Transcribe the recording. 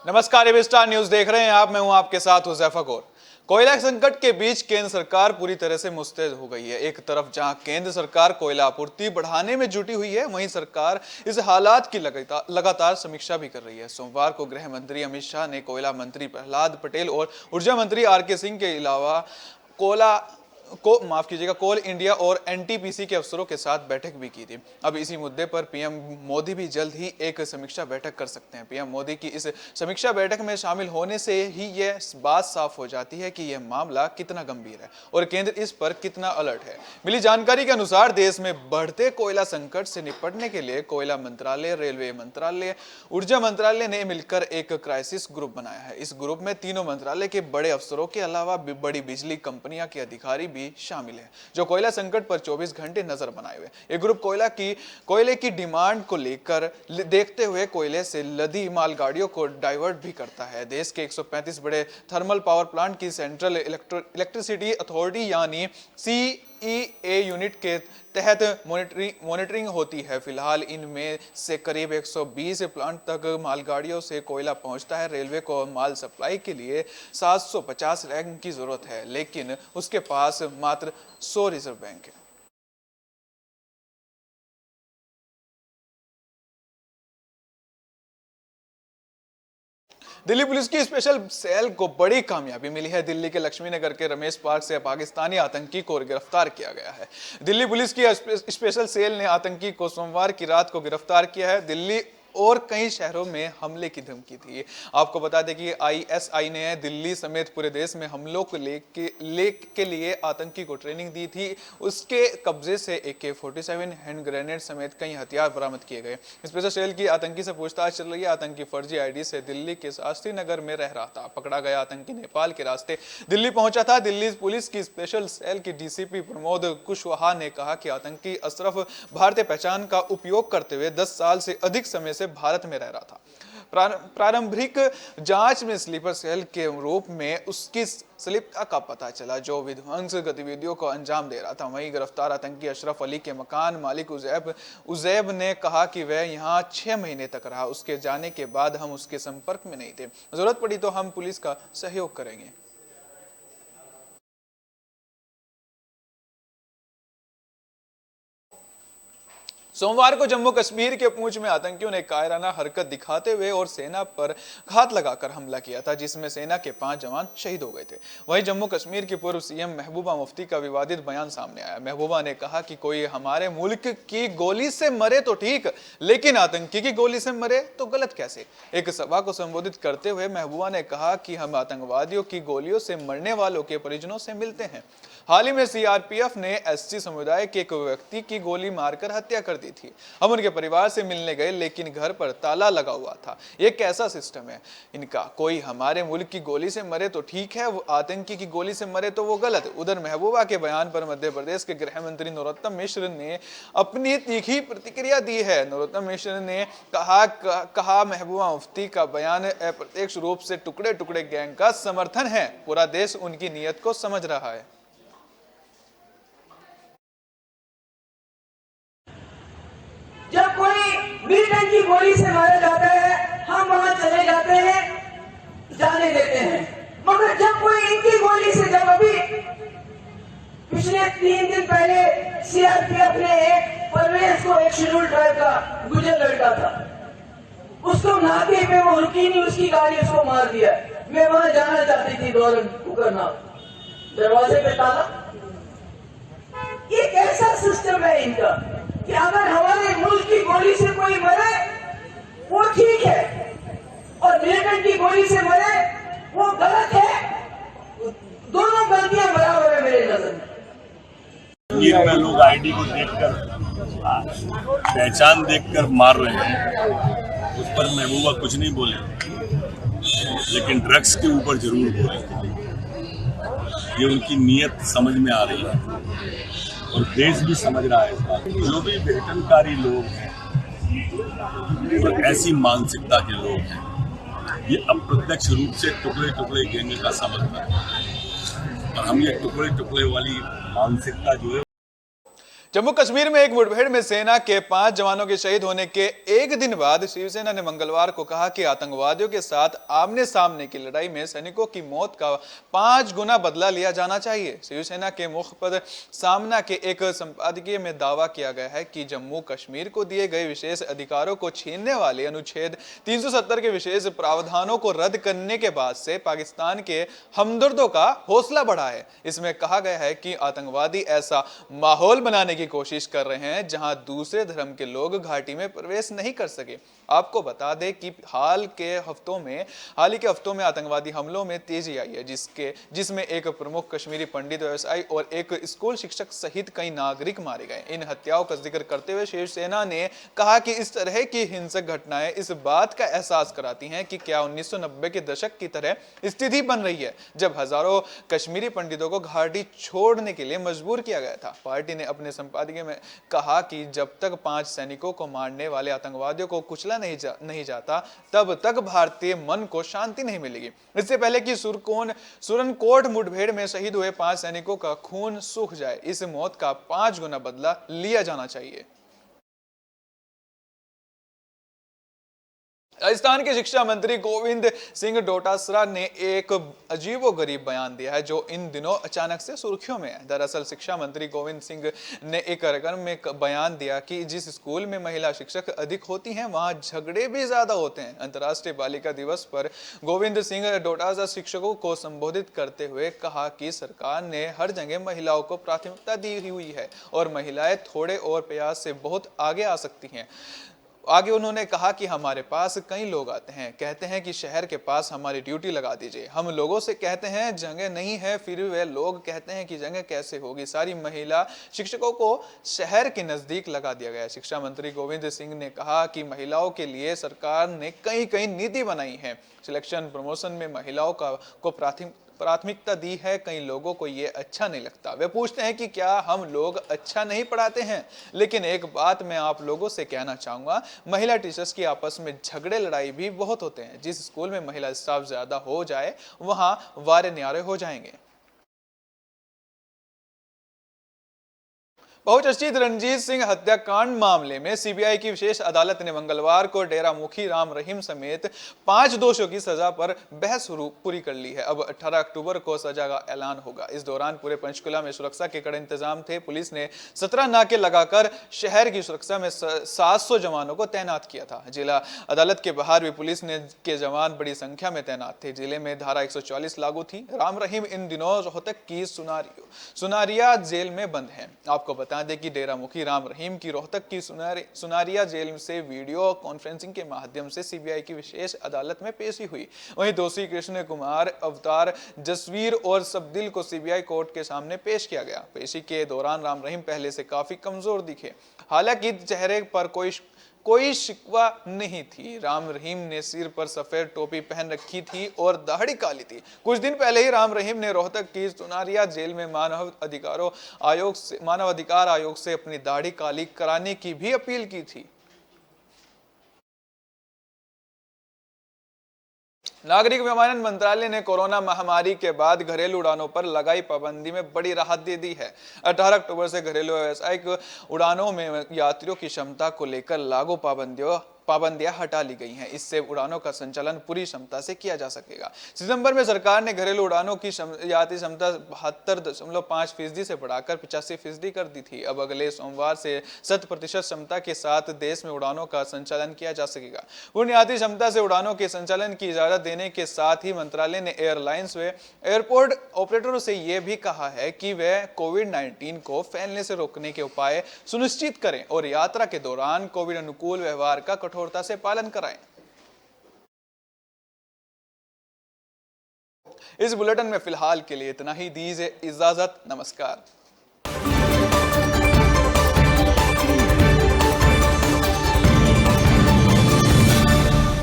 नमस्कार, AB star news देख रहे हैं आप। मैं हूं आपके साथ हुज़ैफा गौर। कोयला संकट के बीच केंद्र सरकार पूरी तरह से मुस्तैद हो गई है। एक तरफ जहां केंद्र सरकार कोयला आपूर्ति बढ़ाने में जुटी हुई है, वहीं सरकार इस हालात की लगातार समीक्षा भी कर रही है। सोमवार को गृह मंत्री अमित शाह ने कोयला मंत्री प्रहलाद पटेल और ऊर्जा मंत्री आर.के. सिंह के अलावा कोल इंडिया और एनटीपीसी के अफसरों के साथ बैठक भी की थी। अब इसी मुद्दे पर पीएम मोदी भी जल्द ही एक समीक्षा बैठक कर सकते हैं। पीएम मोदी की इस समीक्षा बैठक में शामिल होने से ही यह बात साफ हो जाती है कि यह मामला कितना गंभीर है और केंद्र इस पर कितना अलर्ट है। मिली जानकारी के अनुसार देश में बढ़ते कोयला संकट से निपटने के लिए कोयला मंत्रालय, रेलवे मंत्रालय, ऊर्जा मंत्रालय ने मिलकर एक क्राइसिस ग्रुप बनाया है। इस ग्रुप में तीनों मंत्रालय के बड़े अफसरों के अलावा बड़ी बिजली कंपनियां के अधिकारी भी शामिल है, जो कोयला संकट पर 24 घंटे नजर बनाए हुए। ये ग्रुप कोयले की डिमांड को लेकर देखते हुए कोयले से लदी मालगाड़ियों को डाइवर्ट भी करता है। देश के 135 बड़े थर्मल पावर प्लांट की सेंट्रल इलेक्ट्रिसिटी अथॉरिटी यानी CEA यूनिट के तहत मॉनिटरिंग होती है। फिलहाल इनमें से करीब 120 प्लांट तक मालगाड़ियों से कोयला पहुंचता है। रेलवे को माल सप्लाई के लिए 750 रैक की जरूरत है, लेकिन उसके पास मात्र 100 रिजर्व बैंक है। दिल्ली पुलिस की स्पेशल सेल को बड़ी कामयाबी मिली है। दिल्ली के लक्ष्मी नगर के रमेश पार्क से पाकिस्तानी आतंकी को गिरफ्तार किया गया है। दिल्ली पुलिस की स्पेशल सेल ने आतंकी को सोमवार की रात को गिरफ्तार किया है। दिल्ली और कई शहरों में हमले की धमकी थी। आपको बता दें कि ISI ने दिल्ली समेत पूरे देश में हमलों को के लिए आतंकी को ट्रेनिंग दी थी। उसके कब्जे से AK-47 हैंड ग्रेनेड समेत कई हथियार बरामद किए गए। स्पेशल सेल की आतंकी से पूछताछ चल रही है। आतंकी फर्जी ID से दिल्ली के शास्त्री नगर में रह रहा था। पकड़ा गया आतंकी नेपाल के रास्ते दिल्ली पहुंचा था। दिल्ली पुलिस की स्पेशल सेल की DCP प्रमोद कुशवाहा ने कहा कि आतंकी अशरफ भारतीय पहचान का उपयोग करते हुए 10 साल से अधिक समय से भारत में रह रहा था। प्रारंभिक जांच में स्लीपर सेल के रूप में उसकी स्लिप का पता चला, जो विध्वंस गतिविधियों को अंजाम दे रहा था। वहीं गिरफ्तार आतंकी अशरफ अली के मकान मालिक उजैब ने कहा कि वह यहां 6 महीने तक रहा। उसके जाने के बाद हम उसके संपर्क में नहीं थे। जरूरत पड़ी तो हम पुलिस का सहयोग करेंगे। सोमवार को जम्मू कश्मीर के पूंछ में आतंकियों ने कायराना हरकत दिखाते हुए और सेना पर घात लगाकर हमला किया था, जिसमें सेना के 5 जवान शहीद हो गए थे। वहीं जम्मू कश्मीर की पूर्व CM महबूबा मुफ्ती का विवादित बयान सामने आया। महबूबा ने कहा कि कोई हमारे मुल्क की गोली से मरे तो ठीक, लेकिन आतंकी की गोली से मरे तो गलत कैसे। एक सभा को संबोधित करते हुए महबूबा ने कहा कि हम आतंकवादियों की गोलियों से मरने वालों के परिजनों से मिलते हैं। हाल ही में CRPF ने SC समुदाय के एक व्यक्ति की गोली मारकर हत्या कर दी थी। हम उनके परिवार से मिलने गए, लेकिन घर पर ताला लगा हुआ था। ये कैसा सिस्टम है इनका। कोई हमारे मुल्क की गोली से मरे तो ठीक है, वो आतंकी की गोली से मरे तो वो गलत। उधर महबूबा के बयान पर मध्य प्रदेश के गृह मंत्री नरोत्तम मिश्र ने अपनी तीखी प्रतिक्रिया दी है। नरोत्तम मिश्र ने कहा महबूबा मुफ्ती का बयान अप्रत्यक्ष रूप से टुकड़े टुकड़े गैंग का समर्थन है। पूरा देश उनकी नीयत को समझ रहा है। जब कोई मिलिटेंट की गोली से मारा जाता है, हम वहां चले जाते हैं, जाने देते हैं। मगर जब कोई इनकी गोली से, जब अभी पिछले 3 दिन पहले CRPF ने एक परवेज को, एक शेड्यूल ट्राइब का गुजर लड़का था, उसको नाके पे वो रुकी नहीं, उसकी गाड़ी उसको मार दिया। मैं वहां जाना चाहती थी, दौरन उकरना, दरवाजे पे ताला। ये कैसा सिस्टम है इनका कि अगर हमारे मुल्क की गोली से कोई मरे वो ठीक है, और मिलिटेंट की गोली से मरे वो गलत है। दोनों गलतियां बराबर है मेरे नजर में। ये में लोग ID को देखकर, पहचान देखकर मार रहे हैं, उस पर महबूबा कुछ नहीं बोले, लेकिन ड्रग्स के ऊपर जरूर बोले। ये उनकी नीयत समझ में आ रही है और देश भी समझ रहा है इस बात। जो भी बेहतनकारी लोग हैं और ऐसी मानसिकता के लोग हैं, ये अप्रत्यक्ष रूप से टुकड़े टुकड़े गैंग का समर्थन है। और हम ये टुकड़े टुकड़े वाली मानसिकता जो है जम्मू कश्मीर में एक मुठभेड़ में सेना के 5 जवानों के शहीद होने के एक दिन बाद शिवसेना ने मंगलवार को कहा कि आतंकवादियों के साथ आमने सामने की लड़ाई में सैनिकों की मौत का 5 गुना बदला लिया जाना चाहिए। शिवसेना के मुखपत्र सामना के एक संपादकीय में दावा किया गया है कि जम्मू कश्मीर को दिए गए विशेष अधिकारों को छीनने वाले अनुच्छेद 370 के विशेष प्रावधानों को रद्द करने के बाद से पाकिस्तान के हमदर्दों का हौसला बढ़ा है। इसमें कहा गया है कि आतंकवादी ऐसा माहौल बनाने की कोशिश कर रहे हैं जहां दूसरे धर्म के लोग घाटी में प्रवेश नहीं कर सके। आपको बता दें कि हाल ही के हफ्तों में आतंकवादी हमलों में तेजी आई है, जिसमें एक प्रमुख कश्मीरी पंडित व्यवसायी और एक स्कूल शिक्षक सहित कई नागरिक मारे गए। इन हत्याओं का जिक्र करते हुए शिवसेना ने कहा कि इस तरह की हिंसक घटनाएं इस बात का एहसास कराती हैं कि क्या 1990 के दशक की तरह स्थिति बन रही है, जब हजारों कश्मीरी पंडितों को घाटी छोड़ने के लिए मजबूर किया गया था। पार्टी ने अपने संपादकीय में कहा कि जब तक 5 सैनिकों को मारने वाले आतंकवादियों को कुचला नहीं जाता, तब तक भारतीय मन को शांति नहीं मिलेगी। इससे पहले कि सुरनकोट मुठभेड़ में शहीद हुए 5 सैनिकों का खून सूख जाए, इस मौत का 5 गुना बदला लिया जाना चाहिए। राजस्थान के शिक्षा मंत्री गोविंद सिंह डोटासरा ने एक अजीबोगरीब बयान दिया है जो इन दिनों अचानक से सुर्खियों में है। दरअसल शिक्षा मंत्री गोविंद सिंह ने एक कार्यक्रम में बयान दिया कि जिस स्कूल में महिला शिक्षक अधिक होती हैं वहां झगड़े भी ज्यादा होते हैं। अंतर्राष्ट्रीय बालिका दिवस पर गोविंद सिंह डोटासरा शिक्षकों को संबोधित करते हुए कहा कि सरकार ने हर जगह महिलाओं को प्राथमिकता दी हुई है और महिलाएं थोड़े और प्रयास से बहुत आगे आ सकती हैं। आगे उन्होंने कहा कि हमारे पास कई लोग आते हैं, कहते हैं कि शहर के पास हमारी ड्यूटी लगा दीजिए। हम लोगों से कहते हैं जगह नहीं है, फिर वे लोग कहते हैं कि जगह कैसे होगी। सारी महिला शिक्षकों को शहर के नजदीक लगा दिया गया। शिक्षा मंत्री गोविंद सिंह ने कहा कि महिलाओं के लिए सरकार ने कई नीति बनाई है। सिलेक्शन प्रमोशन में महिलाओं को प्राथमिकता दी है। कई लोगों को ये अच्छा नहीं लगता। वे पूछते हैं कि क्या हम लोग अच्छा नहीं पढ़ाते हैं। लेकिन एक बात मैं आप लोगों से कहना चाहूंगा, महिला टीचर्स की आपस में झगड़े लड़ाई भी बहुत होते हैं। जिस स्कूल में महिला स्टाफ ज्यादा हो जाए वहां वारे न्यारे हो जाएंगे। बहुचर्चित रणजीत सिंह हत्याकांड मामले में सीबीआई की विशेष अदालत ने मंगलवार को डेरा मुखी राम रहीम समेत 5 दोषियों की सजा पर बहस पूरी कर ली है। अब 18 अक्टूबर को सजा का ऐलान होगा। इस दौरान पूरे पंचकुला में सुरक्षा के कड़े इंतजाम थे। पुलिस ने 17 नाके लगाकर शहर की सुरक्षा में 700 जवानों को तैनात किया था। जिला अदालत के बाहर भी पुलिस के जवान बड़ी संख्या में तैनात थे। जिले में धारा 144 लागू थी। राम रहीम इन दिनों रोहतक की सुनारिया जेल में बंद है। आपको बता दें कि डेरा मुखी राम रहीम की रोहतक की सुनारिया जेल से वीडियो कॉन्फ्रेंसिंग के माध्यम से सीबीआई की विशेष अदालत में पेशी हुई। वहीं दोषी कृष्ण कुमार, अवतार, जसवीर और सबदिल को सीबीआई कोर्ट के सामने पेश किया गया। पेशी के दौरान राम रहीम पहले से काफी कमजोर दिखे। हालांकि चेहरे पर कोई शिकवा नहीं थी। राम रहीम ने सिर पर सफेद टोपी पहन रखी थी और दाढ़ी काली थी। कुछ दिन पहले ही राम रहीम ने रोहतक की सुनारिया जेल में मानव अधिकार आयोग से अपनी दाढ़ी काली कराने की भी अपील की थी। नागरिक विमानन मंत्रालय ने कोरोना महामारी के बाद घरेलू उड़ानों पर लगाई पाबंदी में बड़ी राहत दे दी है। 18 अक्टूबर से घरेलू व्यावसायिक उड़ानों में यात्रियों की क्षमता को लेकर लागू पाबंदियां हटा ली गई हैं। इससे उड़ानों का संचालन पूरी क्षमता से किया जा सकेगा। सितंबर में सरकार ने घरेलू उड़ानों की यात्री क्षमता 72.5% से बढ़ाकर 85% कर दी थी। अब अगले सोमवार से 100% क्षमता के साथ देश में उड़ानों का संचालन किया जा सकेगा। पूर्ण यात्री क्षमता से उड़ानों के संचालन की इजाजत देने के साथ ही मंत्रालय ने एयरलाइंस व एयरपोर्ट ऑपरेटरों से यह भी कहा है कि वे कोविड-19 को फैलने से रोकने के उपाय सुनिश्चित करें और यात्रा के दौरान कोविड अनुकूल व्यवहार का कठोरता से पालन कराएं। इस बुलेटिन में फिलहाल के लिए इतना ही। दीजिए इजाजत। नमस्कार।